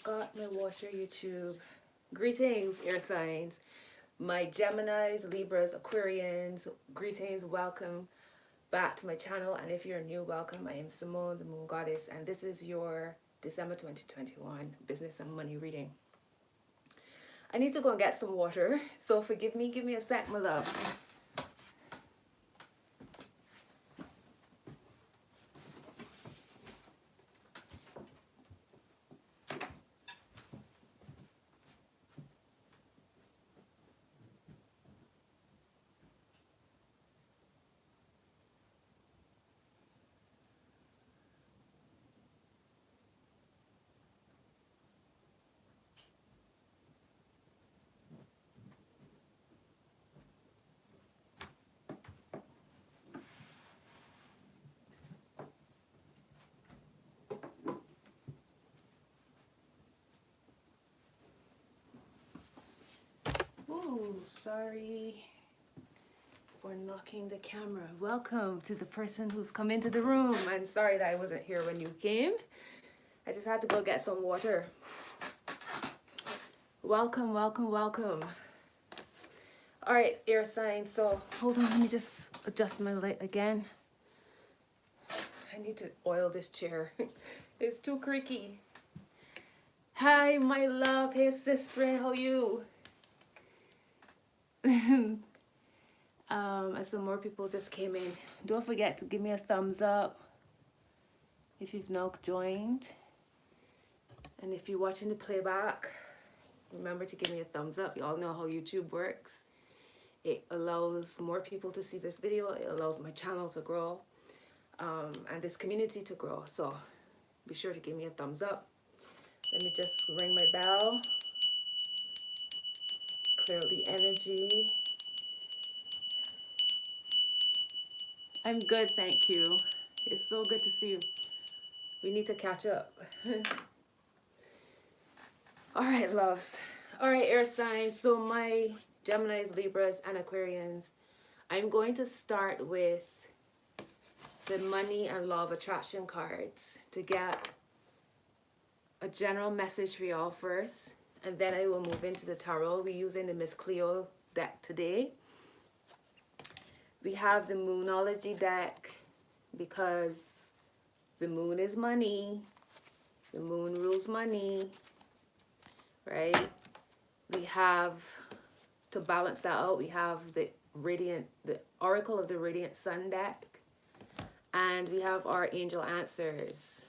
got my water, YouTube. Greetings, air signs. My Geminis, Libras, Aquarians, greetings, welcome back to my channel. And if you're new, welcome. I am Simone, the Moon Goddess, and this is your December 2021 business and money reading. I need to go and get some water, so forgive me. Give me a sec, my loves. Ooh, sorry for knocking the camera. Welcome to the person who's come into the room. I'm sorry that I wasn't here when you came. I just had to go get some water. Welcome, welcome, welcome. All right, air signs. So hold on, let me just adjust my light again. I need to oil this chair. It's too creaky. Hi, my love. Hey, sister. How you? As some more people just came in, don't forget to give me a thumbs up if you've not joined, and if you're watching the playback, remember to give me a thumbs up. You all know how YouTube works. It allows more people to see this video. It allows my channel to grow, and this community to grow. So be sure to give me a thumbs up. Let me just ring my bell, clear out the energy. I'm good, thank you. It's so good to see you. We need to catch up. All right, loves. All right, air signs. So my Geminis, Libras, and Aquarians, I'm going to start with the money and law of attraction cards to get a general message for y'all first, and then I will move into the tarot. We're using the Miss Cleo deck today. We have the Moonology deck because the moon is money. The moon rules money, right? We have, to balance that out, we have the Oracle of the Radiant Sun deck, and we have our angel answers.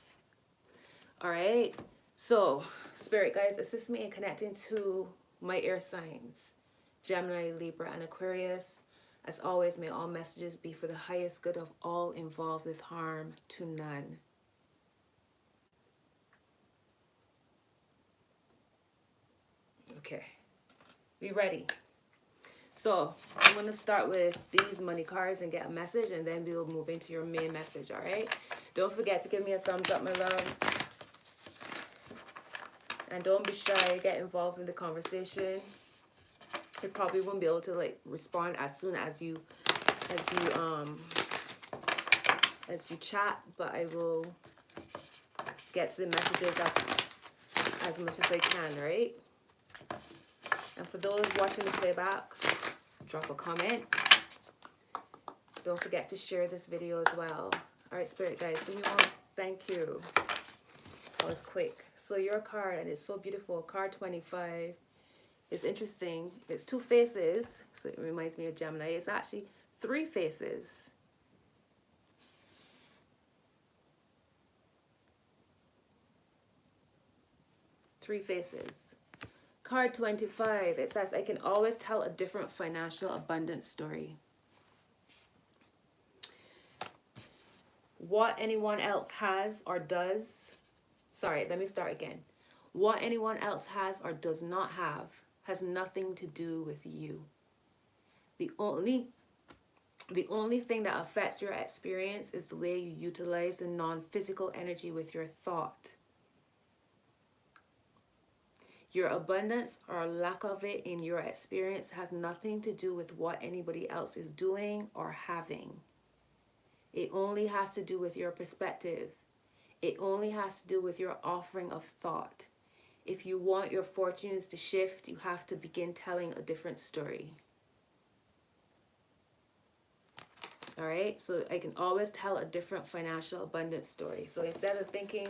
All right, so spirit guides, assist me in connecting to my air signs, Gemini, Libra, and Aquarius. As always, may all messages be for the highest good of all involved, with harm to none. Okay, we ready? So I'm going to start with these money cards and get a message, and then we'll move into your main message, all right? Don't forget to give me a thumbs up, my loves. And don't be shy, get involved in the conversation. I probably won't be able to like respond as soon as you chat, but I will get to the messages as much as I can, right? And for those watching the playback, drop a comment. Don't forget to share this video as well. All right, spirit guys, give me one. Thank you. That was quick. So your card, and it's so beautiful, card 25. It's interesting. It's two faces, so it reminds me of Gemini. It's actually three faces. Three faces. Card 25, it says, I can always tell a different financial abundance story. What anyone else has or does, sorry, let me start again. What anyone else has or does not have has nothing to do with you. The only thing that affects your experience is the way you utilize the non-physical energy with your thought. Your abundance or lack of it in your experience has nothing to do with what anybody else is doing or having. It only has to do with your perspective. It only has to do with your offering of thought. If you want your fortunes to shift, you have to begin telling a different story. All right, so I can always tell a different financial abundance story. So instead of thinking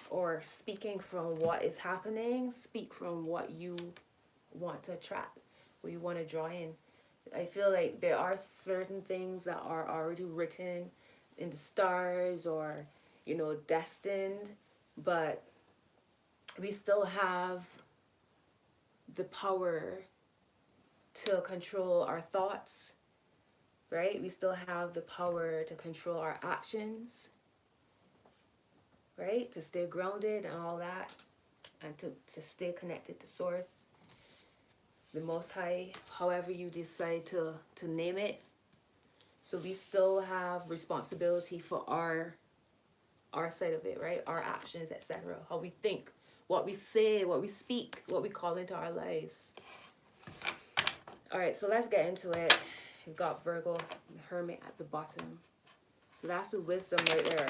or speaking from what is happening, speak from what you want to attract, what you want to draw in. I feel like there are certain things that are already written in the stars or, you know, destined, but we still have the power to control our thoughts, right? We still have the power to control our actions, right? To stay grounded and all that, and to stay connected to source, the Most High, however you decide to name it. So we still have responsibility for our side of it, right? Our actions, etc. How we think, what we say, what we speak, what we call into our lives. All right, so let's get into it. We've got Virgo, the Hermit at the bottom. So that's the wisdom right there.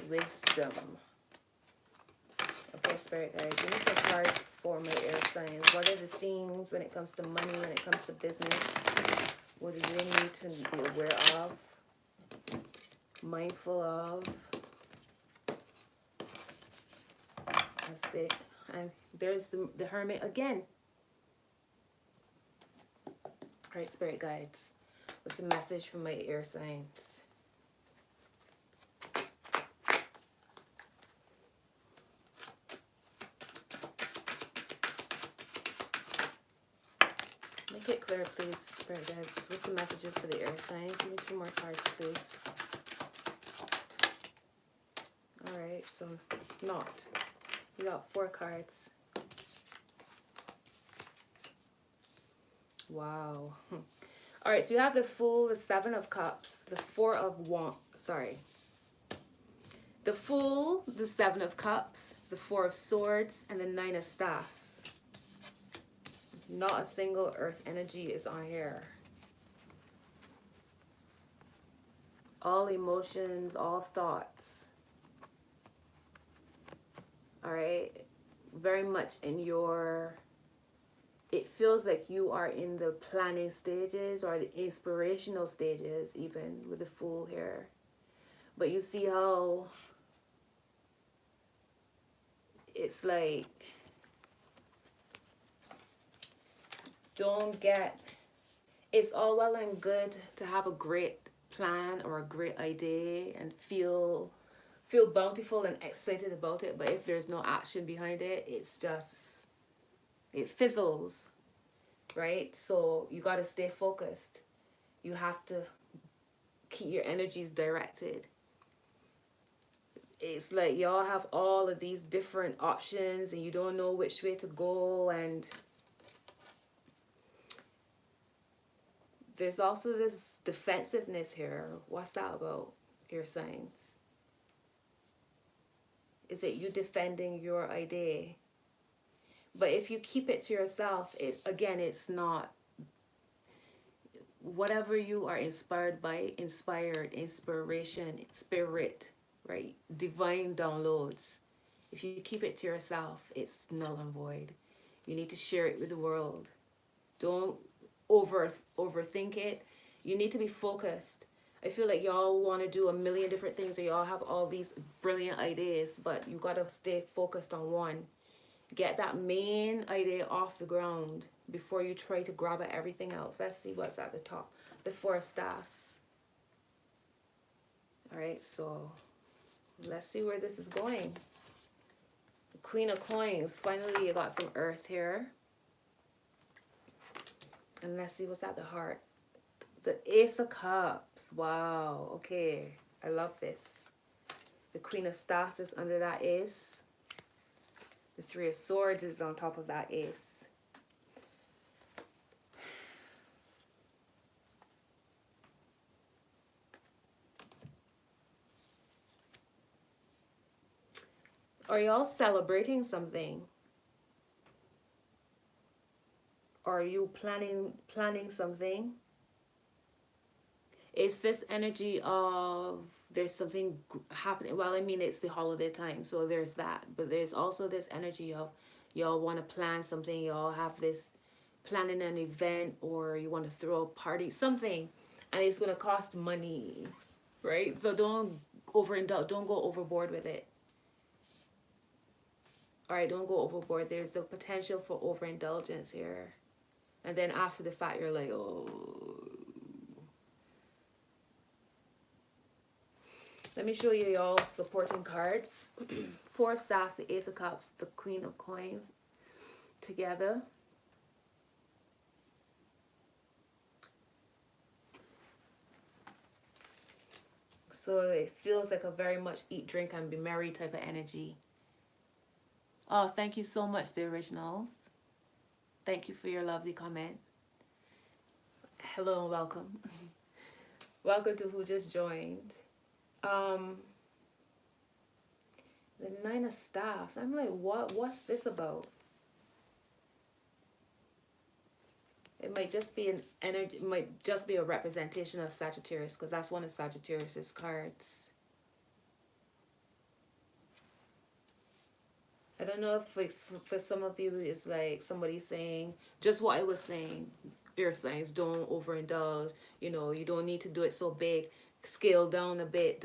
Wisdom. Okay, Spirit guys, give me some cards for my air signs. What are the themes when it comes to money, when it comes to business? What do you need to be aware of, mindful of? That's it. And there's the Hermit again. All right, Spirit guides, what's the message from my air signs? Make it clear, please, Spirit guides. What's the messages for the air signs? Give me 2 more cards, please. All right, so not. We got 4 cards. Wow. All right, so you have the Fool, the 7 of Cups, the 4 of Wands. Sorry. The Fool, the 7 of Cups, the 4 of Swords, and the 9 of Staffs. Not a single earth energy is on here. All emotions, all thoughts. All right. Very much in your... It feels like you are in the planning stages or the inspirational stages, even with the Fool here. But you see how it's like, don't get, it's all well and good to have a great plan or a great idea and feel bountiful and excited about it, but if there's no action behind it, it's just, it fizzles, right? So you got to stay focused. You have to keep your energies directed. It's like y'all have all of these different options and you don't know which way to go, and there's also this defensiveness here. What's that about, your signs? Is it you defending your idea? But if you keep it to yourself, again, it's not. Whatever you are inspired by, inspiration, spirit, right? Divine downloads. If you keep it to yourself, it's null and void. You need to share it with the world. Don't overthink it. You need to be focused. I feel like y'all want to do a million different things, or y'all have all these brilliant ideas, but you got to stay focused on one. Get that main idea off the ground before you try to grab at everything else. Let's see what's at the top. The 4 of Staffs. All right, so let's see where this is going. The Queen of Coins. Finally, you got some earth here. And let's see what's at the heart. The Ace of Cups. Wow. Okay. I love this. The Queen of Staffs is under that Ace. The 3 of Swords is on top of that Ace. Are y'all celebrating something? Are you planning something? It's this energy of there's something happening. Well, I mean, it's the holiday time, so there's that. But there's also this energy of y'all want to plan something. Y'all have this planning an event, or you want to throw a party, something, and it's going to cost money, right? So don't overindulge. Don't go overboard with it. All right, don't go overboard. There's the potential for overindulgence here. And then after the fact, you're like, oh. Let me show you y'all supporting cards. Four of Staffs, the Ace of Cups, the Queen of Coins together. So it feels like a very much eat, drink, and be merry type of energy. Oh, thank you so much, the originals. Thank you for your lovely comment. Hello and welcome. Welcome to who just joined. The Nine of Staffs. I'm like, what's this about? It might just be an energy, it might just be a representation of Sagittarius, because that's one of Sagittarius's cards. I don't know if it's, for some of you it's like somebody saying just what I was saying. Air signs, don't overindulge. You know, you don't need to do it so big. Scale down a bit.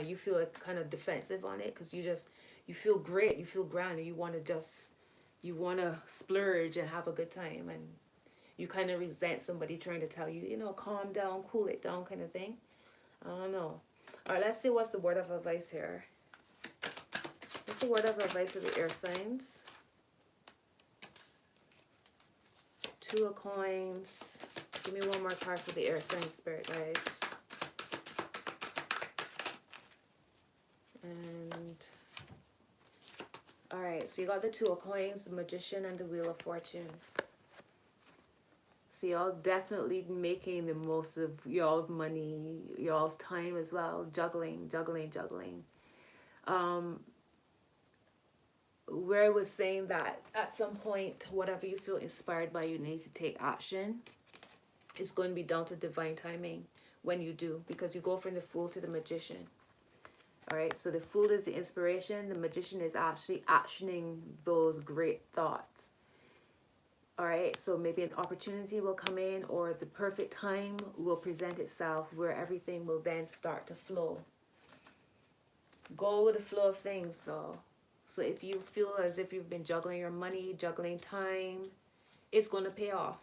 You feel like kind of defensive on it because you feel great. You feel grand. And you want to splurge and have a good time. And you kind of resent somebody trying to tell you, you know, calm down, cool it down kind of thing. I don't know. All right, let's see what's the word of advice here. What's the word of advice for the air signs? Two of Coins. Give me one more card for the air sign spirit guides. And all right, so you got the Two of Coins, the Magician, and the Wheel of Fortune. So y'all definitely making the most of y'all's money, y'all's time as well. Juggling. Where I was saying that at some point, whatever you feel inspired by, you need to take action. It's going to be down to divine timing when you do, because you go from the Fool to the Magician. All right, so the Fool is the inspiration. The Magician is actually actioning those great thoughts. All right, so maybe an opportunity will come in, or the perfect time will present itself where everything will then start to flow. Go with the flow of things. So if you feel as if you've been juggling your money, juggling time, it's going to pay off.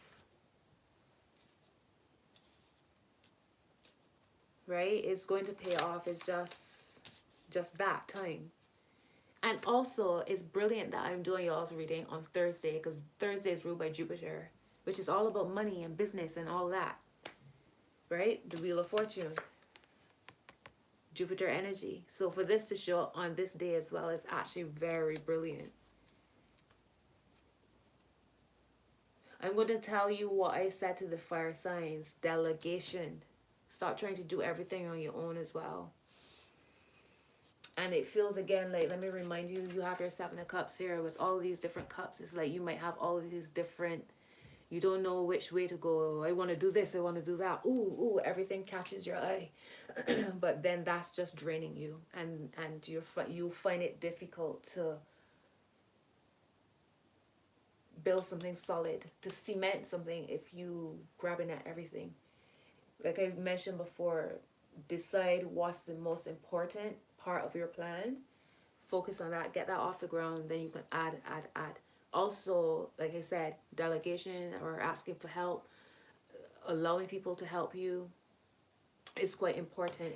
Right? It's going to pay off. It's just that time. And also, it's brilliant that I'm doing y'all's reading on Thursday, because Thursday is ruled by Jupiter, which is all about money and business and all that. Right? The Wheel of Fortune. Jupiter energy. So for this to show up on this day as well is actually very brilliant. I'm going to tell you what I said to the fire signs. Delegation. Stop trying to do everything on your own as well. And it feels again like, let me remind you, you have your Seven of Cups here with all these different cups. It's like you might have all of these different, you don't know which way to go. I want to do this, I want to do that. Ooh, everything catches your eye. But then that's just draining you. And you'll find it difficult to build something solid, to cement something if you grabbing at everything. Like I mentioned before, decide what's the most important part of your plan. Focus on that, get that off the ground, then you can add. Also, like I said, delegation or asking for help, allowing people to help you is quite important.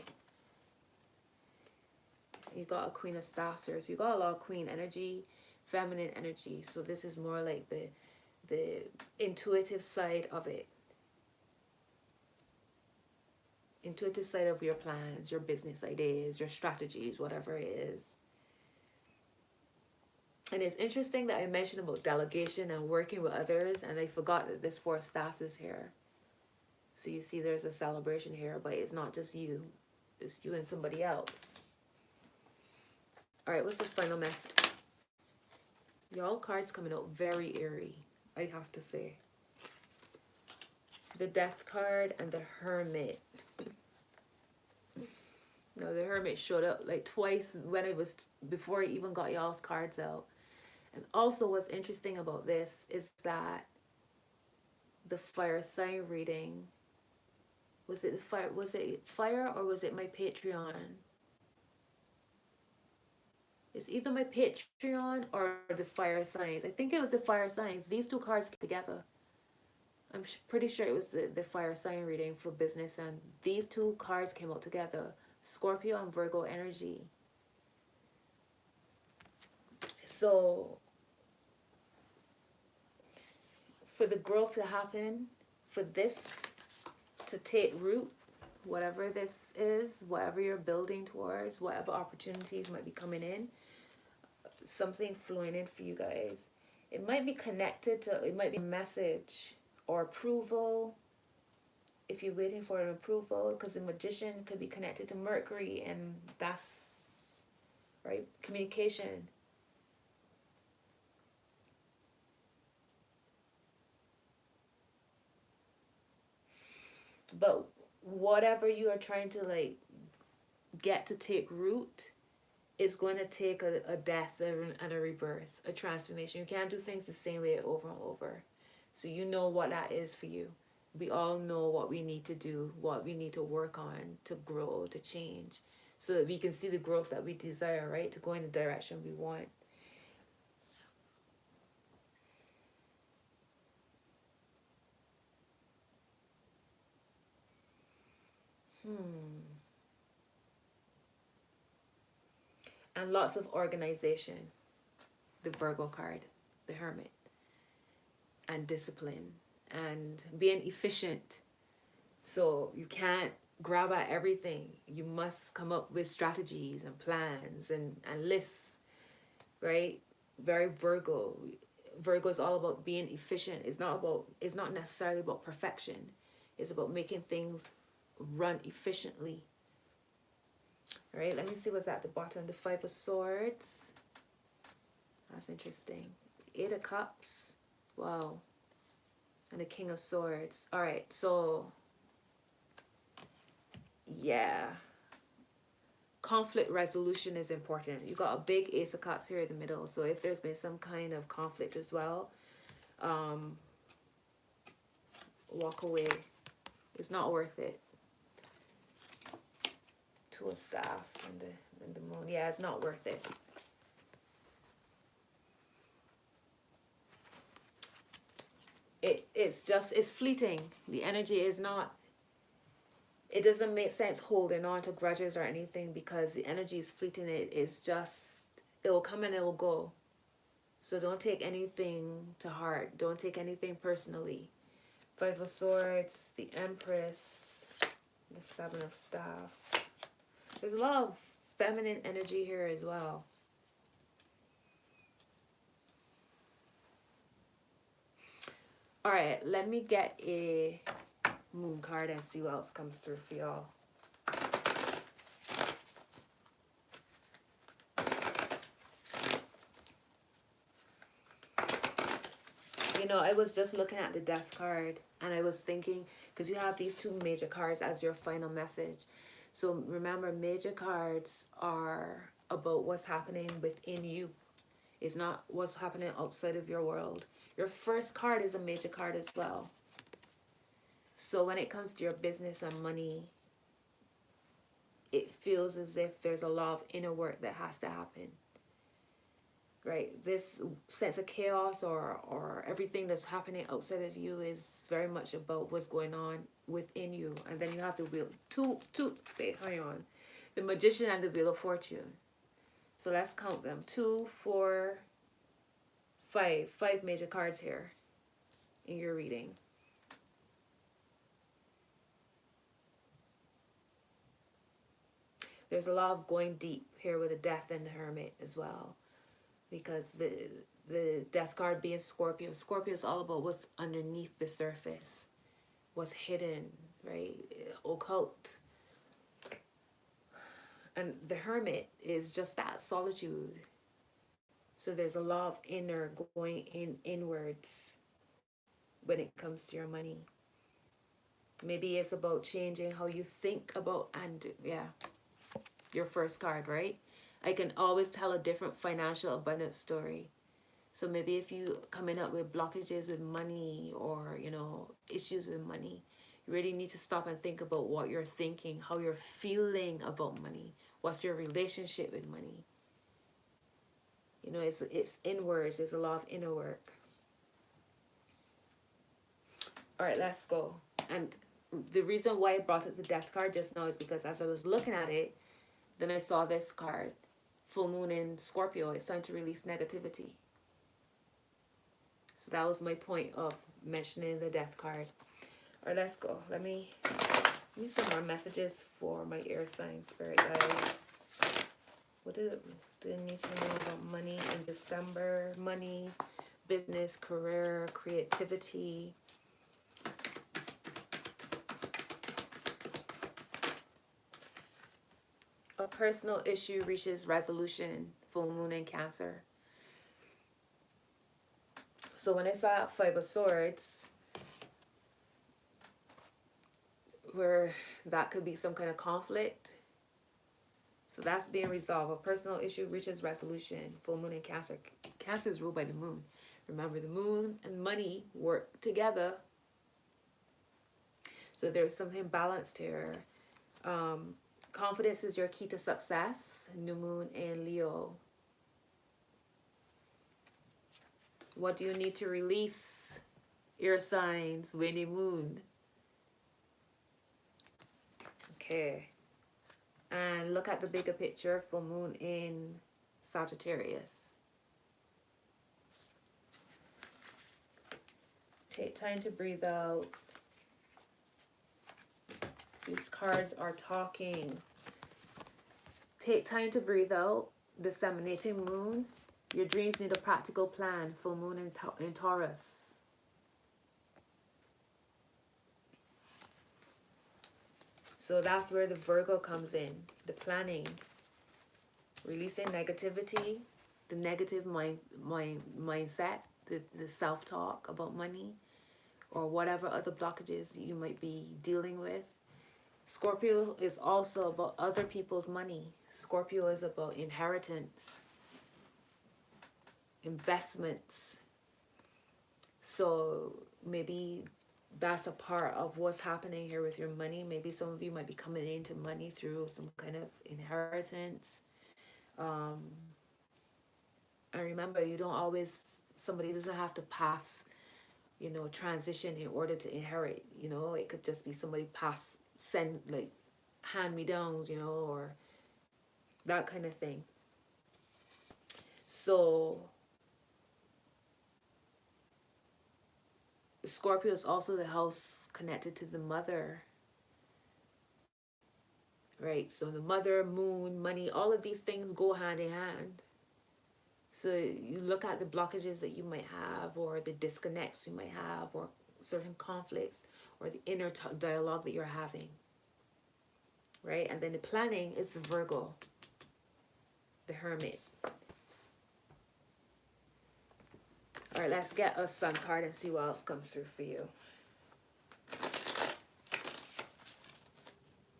You got a Queen of Staffs here, so you got a lot of Queen energy, feminine energy. So this is more like the intuitive side of it. Intuitive side of your plans, your business ideas, your strategies, whatever it is. And it's interesting that I mentioned about delegation and working with others, and I forgot that this Four of Staffs is here. So you see there's a celebration here, but it's not just you. It's you and somebody else. All right, what's the final message? Y'all cards coming out very eerie, I have to say. The Death card and the Hermit. No, the Hermit showed up like twice when it was before I even got y'all's cards out. And also what's interesting about this is that the fire sign reading, was it fire or was it my Patreon? It's either my Patreon or the fire signs. I think it was the fire signs. These two cards together. I'm pretty sure it was the fire sign reading for business, and these two cards came out together. Scorpio and Virgo energy. So for the growth to happen, for this to take root, whatever this is, whatever you're building towards, whatever opportunities might be coming in, something flowing in for you guys. It might be connected to, it might be a message or approval, if you're waiting for an approval, because the Magician could be connected to Mercury, and that's, right, communication. But whatever you are trying to like get to take root, it's going to take a death and a rebirth, a transformation. You can't do things the same way over and over. So you know what that is for you. We all know what we need to do, what we need to work on to grow, to change, so that we can see the growth that we desire, right? To go in the direction we want. And lots of organization, the Virgo card, the Hermit, and discipline and being efficient. So you can't grab at everything. You must come up with strategies and plans and lists, right? Very Virgo. Virgo is all about being efficient. It's not necessarily about perfection. It's about making things run efficiently. All right, let me see what's at the bottom. The Five of Swords. That's interesting. Eight of Cups. Wow. And the King of Swords. All right, so yeah. Conflict resolution is important. You got a big Ace of Cups here in the middle. So if there's been some kind of conflict as well, walk away. It's not worth it. Two of Staffs and the Moon. Yeah, it's not worth it. It's fleeting. The energy is not, it doesn't make sense holding on to grudges or anything, because the energy is fleeting. It's just, it'll come and it'll go. So don't take anything to heart. Don't take anything personally. Five of Swords, the Empress, the Seven of Staffs. There's a lot of feminine energy here as well. All right, let me get a Moon card and see what else comes through for y'all. You know, I was just looking at the Death card, and I was thinking, because you have these two major cards as your final message. So remember, major cards are about what's happening within you. It's not what's happening outside of your world. Your first card is a major card as well. So when it comes to your business and money, it feels as if there's a lot of inner work that has to happen. Right? This sense of chaos or everything that's happening outside of you is very much about what's going on within you. And then you have the wheel. Wait, hang on. The Magician and the Wheel of Fortune. So let's count them. 2, 4, 5. 5 major cards here in your reading. There's a lot of going deep here with the Death and the Hermit as well. Because the Death card being Scorpio. Scorpio is all about what's underneath the surface. What's hidden, right? Occult. And the Hermit is just that, solitude. So there's a lot of inner going inwards when it comes to your money. Maybe it's about changing how you think about, and yeah. your first card, right? I can always tell a different financial abundance story. So maybe if you coming up with blockages with money, or, you know, issues with money, you really need to stop and think about what you're thinking, how you're feeling about money. What's your relationship with money? You know, it's inwards. There's a lot of inner work. All right, let's go. And the reason why I brought up the death card just now is because as I was looking at it, then I saw this card, full moon in Scorpio. It's time to release negativity. So that was my point of mentioning the death card. All right, let's go. Let me some more messages for my air sign spirit guides. What do they need to know about money in December? Money, business, career, creativity. A personal issue reaches resolution, full moon in Cancer. So when I saw Five of Swords, where that could be some kind of conflict, so that's being resolved. A personal issue reaches resolution, full moon in Cancer. Cancer is ruled by the moon. Remember, the moon and money work together. So there's something balanced here. Confidence is your key to success. New moon in Leo. What do you need to release? Air signs, windy moon. Okay. And look at the bigger picture. Full moon in Sagittarius. Take time to breathe out. These cards are talking. Take time to breathe out. Disseminating moon. Your dreams need a practical plan. Full moon in Taurus. So that's where the Virgo comes in. The planning. Releasing negativity. The negative mindset. The self-talk about money. Or whatever other blockages you might be dealing with. Scorpio is also about other people's money. Scorpio is about inheritance, investments. So maybe that's a part of what's happening here with your money. Maybe some of you might be coming into money through some kind of inheritance. And remember, you don't always, somebody doesn't have to pass, you know, transition in order to inherit. You know, it could just be somebody send like hand-me-downs, you know, or that kind of thing. So Scorpio is also the house connected to the mother, right? So the mother, moon, money, all of these things go hand in hand. So you look at the blockages that you might have, or the disconnects you might have, or certain conflicts, or the inner dialogue that you're having. Right? And then the planning is the Virgo, the Hermit. All right, let's get a Sun card and see what else comes through for you.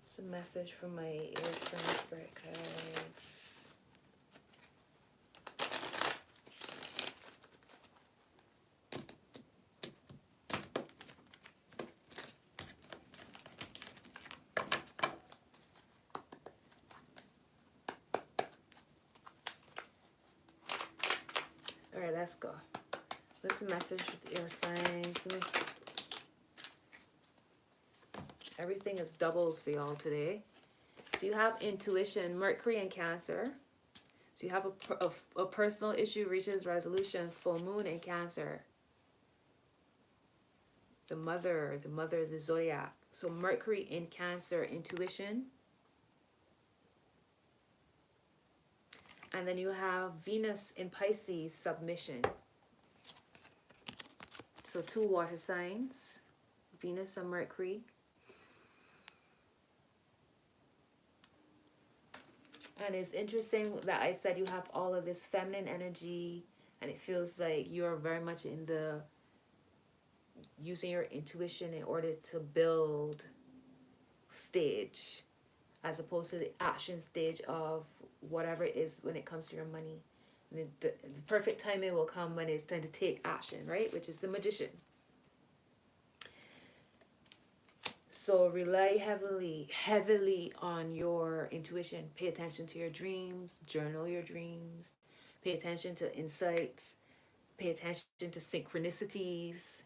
It's a message from my air sign spirit cards. All right, let's go. What's the message with air signs? Everything is doubles for y'all today. So you have intuition, Mercury in Cancer. So you have a personal issue reaches resolution, full moon in Cancer. The mother, the zodiac. So Mercury in Cancer, intuition. And then you have Venus in Pisces, submission. So two water signs, Venus and Mercury. And it's interesting that I said you have all of this feminine energy, and it feels like you're very much in the using your intuition in order to build stage. as opposed to the action stage of whatever it is when it comes to your money. And the perfect timing will come when it's time to take action, right? Which is the Magician. So rely heavily on your intuition. Pay attention to your dreams, journal your dreams, pay attention to insights, pay attention to synchronicities,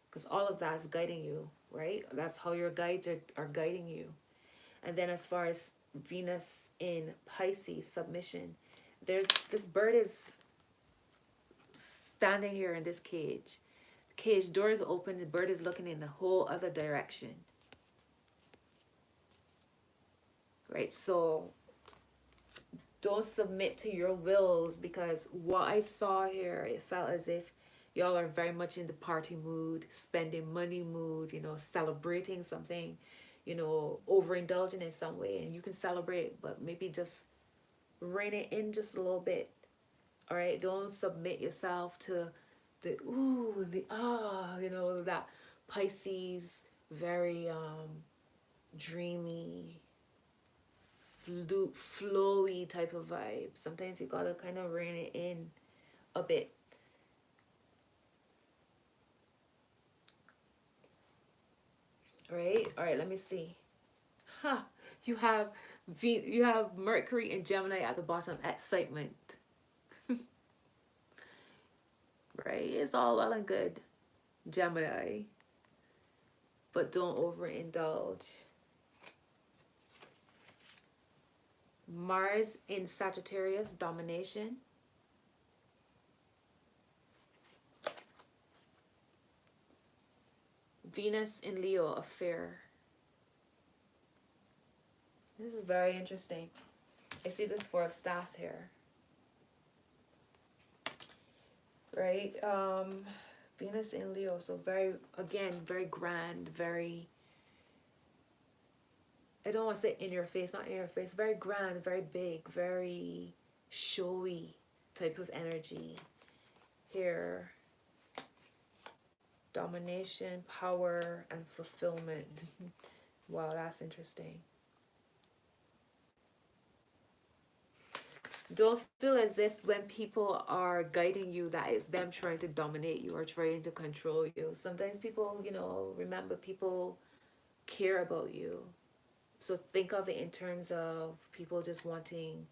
because all of that is guiding you, right? That's how your guides are guiding you. And then as far as Venus in Pisces, submission, there's this bird is standing here in this cage. The cage door is open, the bird is looking in the whole other direction. Right, so don't submit to your wills, because what I saw here, it felt as if y'all are very much in the party mood, spending money mood, you know, celebrating something, you know, overindulging in some way. And you can celebrate, but maybe just rein it in just a little bit. All right, don't submit yourself to the ooh, the you know, that Pisces, very dreamy, flowy type of vibe. Sometimes you gotta kind of rein it in a bit. All right, let me see. You have Mercury and Gemini at the bottom. Excitement. Right, it's all well and good, Gemini, but don't overindulge. Mars in Sagittarius, domination. Venus in Leo, affair. This is very interesting. I see this Four of Staffs here. Right? Venus in Leo, so very, again, very grand, very, I don't want to say in your face, not in your face, very grand, very big, very showy type of energy here. Domination, power, and fulfillment. Wow, that's interesting. Don't feel as if when people are guiding you that it's them trying to dominate you or trying to control you. Sometimes people, you know, remember, people care about you. So think of it in terms of people just wanting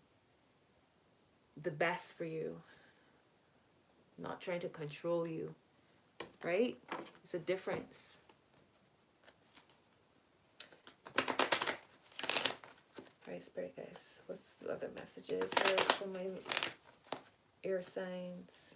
the best for you, not trying to control you, right? It's a difference. All right, Spirit guys, what's the other messages here for my air signs?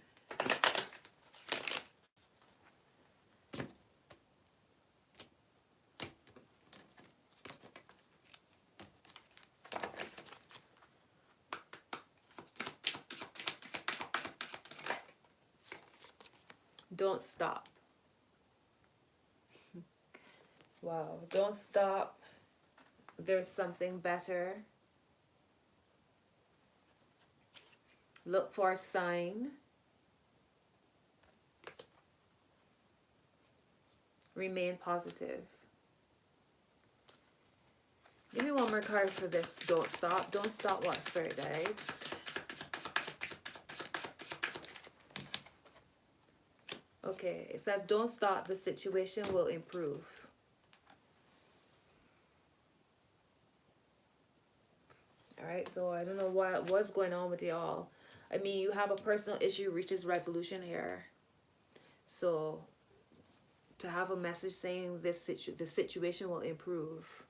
Don't stop. Wow, don't stop. There's something better. Look for a sign. Remain positive. Give me one more card for this. Don't stop. Don't stop what, Spirit guides? Okay, it says don't stop. The situation will improve. Alright, so I don't know what's going on with y'all. I mean, you have a personal issue reaches resolution here. So, to have a message saying the situation will improve.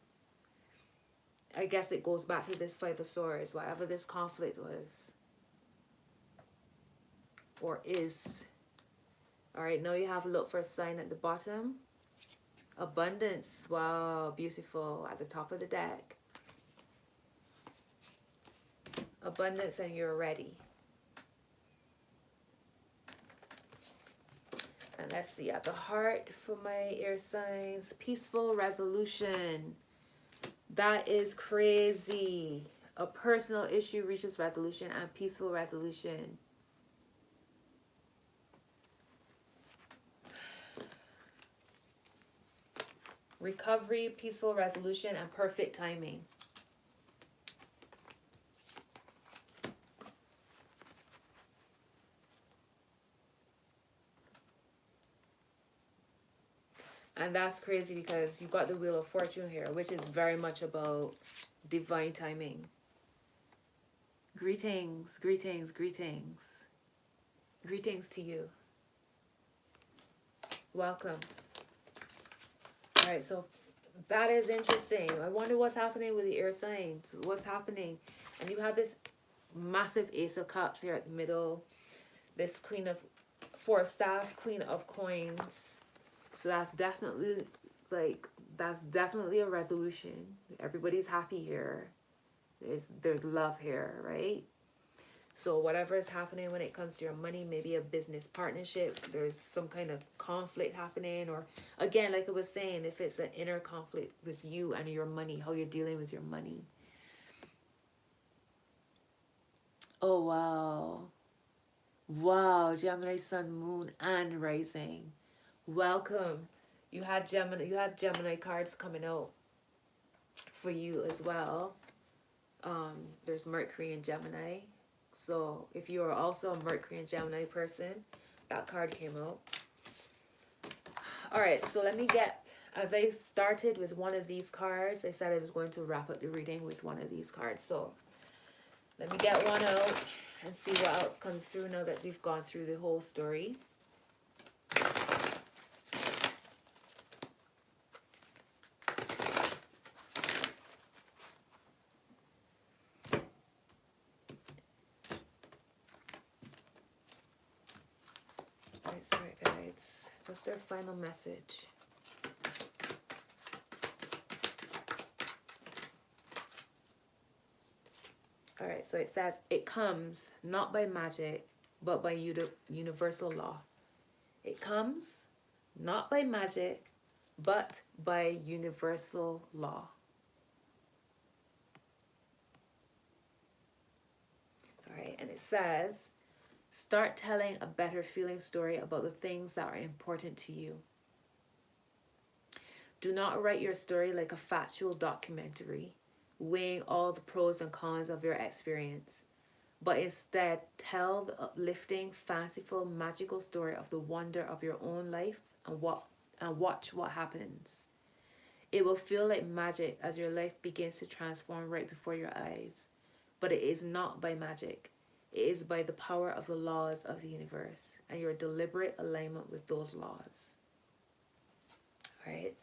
I guess it goes back to this Five of Swords, whatever this conflict was. Or is. Alright, now you have a look for a sign at the bottom. Abundance. Wow, beautiful. At the top of the deck. Abundance, and you're ready. And let's see, at the heart for my air signs, peaceful resolution. That is crazy. A personal issue reaches resolution and peaceful resolution. Recovery, peaceful resolution, and perfect timing. And that's crazy because you got the Wheel of Fortune here, which is very much about divine timing. Greetings, greetings, greetings. Greetings to you. Welcome. All right, so that is interesting. I wonder what's happening with the air signs. What's happening? And you have this massive Ace of Cups here at the middle. This Queen of Four of Staffs, Queen of Coins. So that's definitely a resolution. Everybody's happy here. There's love here, right? So whatever is happening when it comes to your money, maybe a business partnership, there's some kind of conflict happening, or again, like I was saying, if it's an inner conflict with you and your money, how you're dealing with your money. Oh, wow. Wow, Gemini, Sun, Moon, and Rising. Welcome. You had Gemini cards coming out for you as well. There's Mercury and Gemini. So if you are also a Mercury and Gemini person, that card came out. All right, so let me get, as I started with one of these cards, I said I was going to wrap up the reading with one of these cards. So let me get one out and see what else comes through now that we've gone through the whole story. What's their final message? All right, so it says, it comes not by magic, but by universal law. It comes not by magic, but by universal law. All right, and it says, start telling a better feeling story about the things that are important to you. Do not write your story like a factual documentary, weighing all the pros and cons of your experience, but instead tell the uplifting, fanciful, magical story of the wonder of your own life and watch what happens. It will feel like magic as your life begins to transform right before your eyes, but it is not by magic. It is by the power of the laws of the universe and your deliberate alignment with those laws. All right.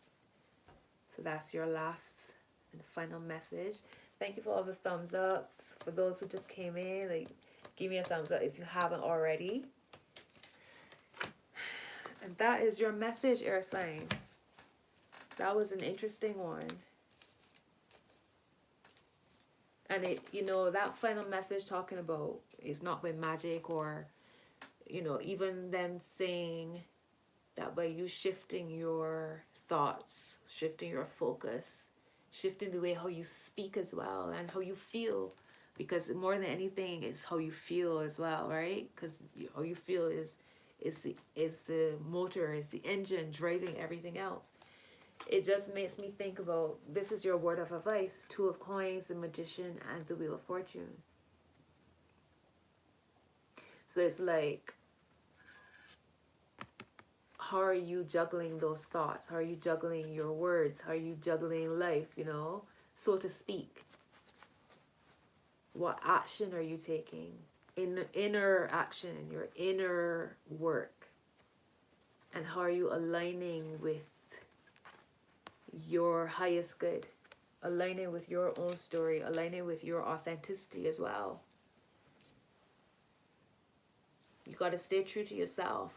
So that's your last and final message. Thank you for all the thumbs ups. For those who just came in, like, give me a thumbs up if you haven't already. And that is your message, air signs. That was an interesting one. And it, you know, that final message talking about is not by magic, or, you know, even them saying that by you shifting your thoughts, shifting your focus, shifting the way how you speak as well, and how you feel, because more than anything is how you feel as well, right? Because how you feel is the motor, is the engine driving everything else. It just makes me think about, this is your word of advice, Two of Coins, the Magician, and the Wheel of Fortune. So it's like, how are you juggling those thoughts? How are you juggling your words? How are you juggling life, you know, so to speak? What action are you taking? Inner action, your inner work. And how are you aligning with your highest good? Aligning with your own story, aligning with your authenticity as well. You got to stay true to yourself.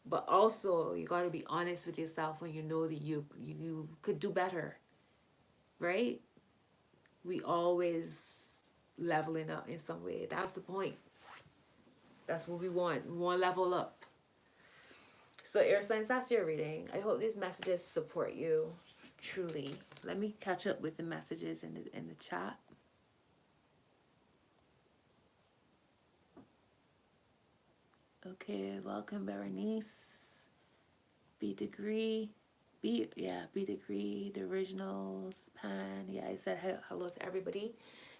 But also, you got to be honest with yourself when you know that you could do better, right? We always leveling up in some way. That's the point. That's what we want. We want to level up. So, air signs, that's your reading. I hope these messages support you, truly. Let me catch up with the messages in the chat. Okay, welcome Berenice. B Degree, the originals, Pan. Yeah, I said hello to everybody.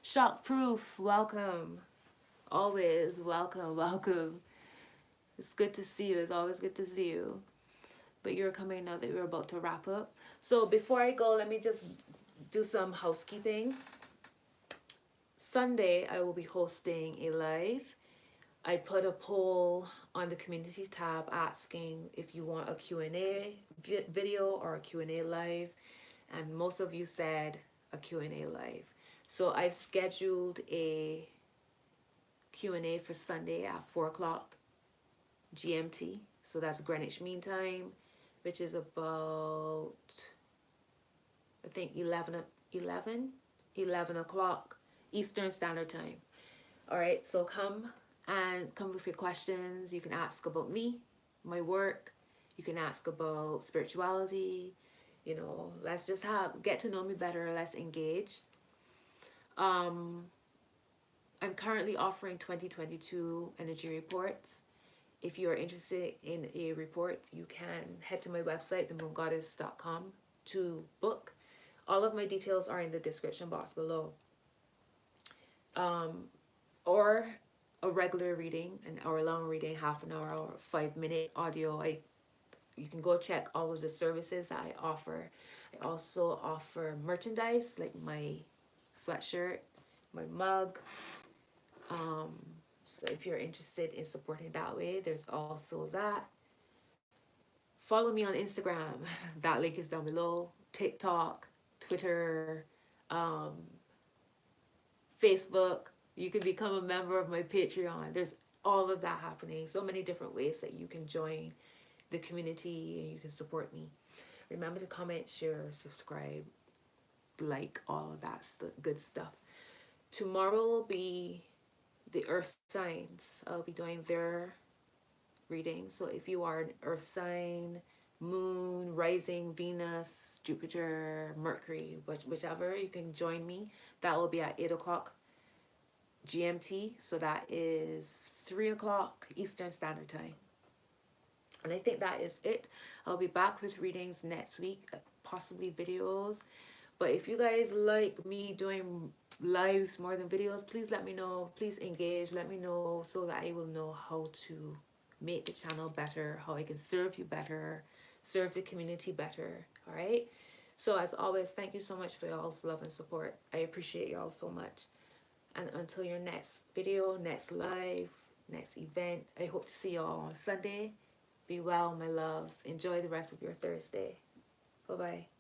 Shockproof, welcome. Always welcome. It's good to see you. It's always good to see you. but you're coming now that we're about to wrap up. So before I go, let me just do some housekeeping. Sunday, I will be hosting a live. I put a poll on the community tab asking if you want a Q&A video or a Q&A live, and most of you said a Q&A live. So I've scheduled a Q&A for Sunday at 4 o'clock GMT. So that's Greenwich Mean Time, which is about, I think, 11 o'clock Eastern Standard Time. All right, so come with your questions. You can ask about me, my work. You can ask about spirituality. You know, let's just get to know me better. Let's engage. I'm currently offering 2022 energy reports. If you are interested in a report, you can head to my website, themoongoddessstarot.com, to book. All of my details are in the description box below. Or a regular reading, an hour-long reading, half an hour or 5-minute audio. You can go check all of the services that I offer. I also offer merchandise like my sweatshirt, my mug. So if you're interested in supporting that way, there's also that. Follow me on Instagram. That link is down below. TikTok, Twitter, Facebook. You can become a member of my Patreon. There's all of that happening. So many different ways that you can join the community and you can support me. Remember to comment, share, subscribe, like, all of that good stuff. Tomorrow will be the earth signs. I'll be doing their reading. So if you are an earth sign, moon, rising, Venus, Jupiter, Mercury, whichever, you can join me. That will be at 8 o'clock GMT. So that is 3 o'clock Eastern Standard Time. And I think that is it. I'll be back with readings next week, possibly videos. But if you guys like me doing lives more than videos, please let me know. Please engage. Let me know so that I will know how to make the channel better, how I can serve you better, serve the community better. All right? So as always, thank you so much for y'all's love and support. I appreciate y'all so much. And until your next video, next live, next event, I hope to see y'all on Sunday. Be well, my loves. Enjoy the rest of your Thursday. Bye-bye.